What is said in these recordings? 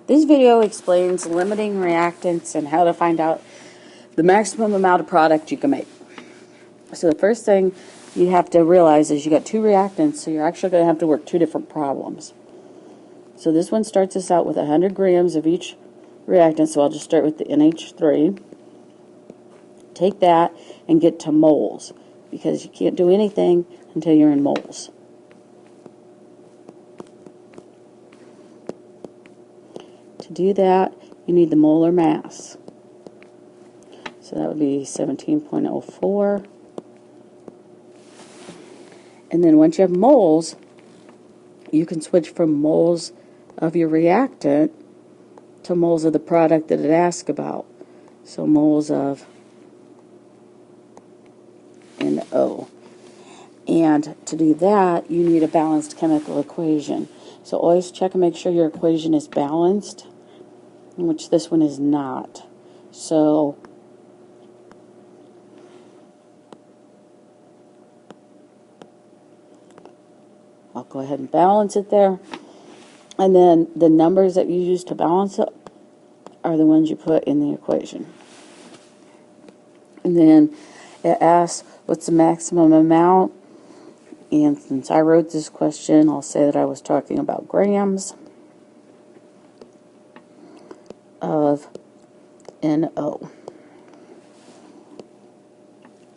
This video explains limiting reactants and how to find out the maximum amount of product you can make. So the first thing you have to realize is you got two reactants, so you're actually going to have to work two different problems. So this one starts us out with 100 grams of each reactant, so I'll just start with the NH3. Take that and get to moles, because you can't do anything until you're in moles. To do that, you need the molar mass. So that would be 17.04. And then once you have moles, you can switch from moles of your reactant to moles of the product that it asks about. So moles of NO. And to do that, you need a balanced chemical equation. So always check and make sure your equation is balanced, which this one is not. So I'll go ahead and balance it there. And then the numbers that you use to balance it are the ones you put in the equation. And then it asks what's the maximum amount. And since I wrote this question, I'll say that I was talking about grams of NO.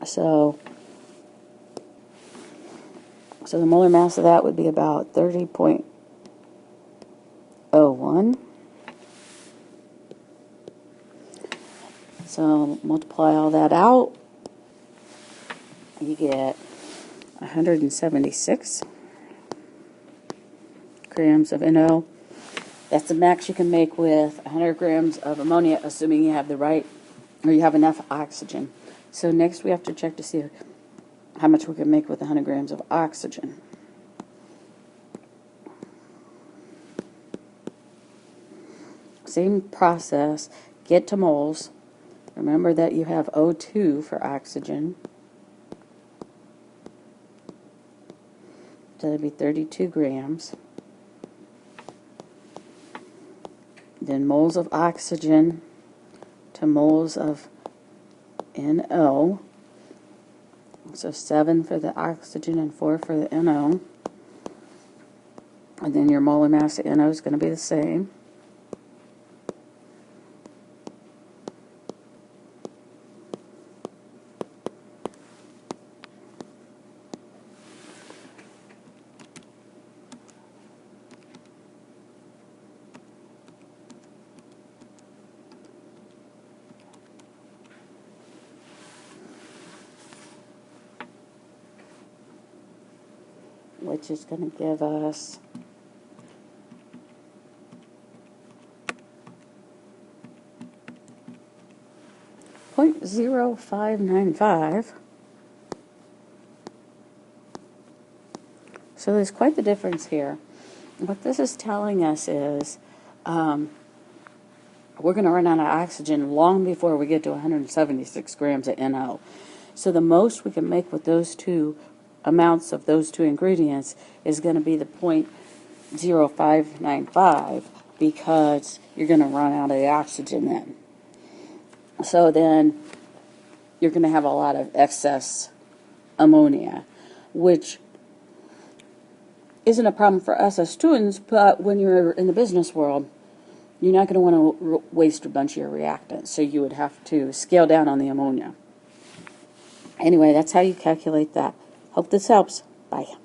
So the molar mass of that would be about 30.01. So multiply all that out, you get 176 grams of NO. That's the max you can make with 100 grams of ammonia, assuming you have the right, or you have enough oxygen. So next we have to check to see how much we can make with 100 grams of oxygen. Same process, get to moles. Remember that you have O2 for oxygen. So that'd be 32 grams. Then moles of oxygen to moles of NO. So 7 for the oxygen and 4 for the NO. And then your molar mass of NO is going to be the same. Which is going to give us 0.0595. So there's quite the difference here. What this is telling us is we're going to run out of oxygen long before we get to 176 grams of NO. So the most we can make with those two amounts of those two ingredients is going to be the 0.0595, because you're going to run out of the oxygen then. So then you're going to have a lot of excess ammonia, which isn't a problem for us as students, but when you're in the business world, you're not going to want to waste a bunch of your reactants, so you would have to scale down on the ammonia. Anyway, that's how you calculate that. Hope this helps. Bye.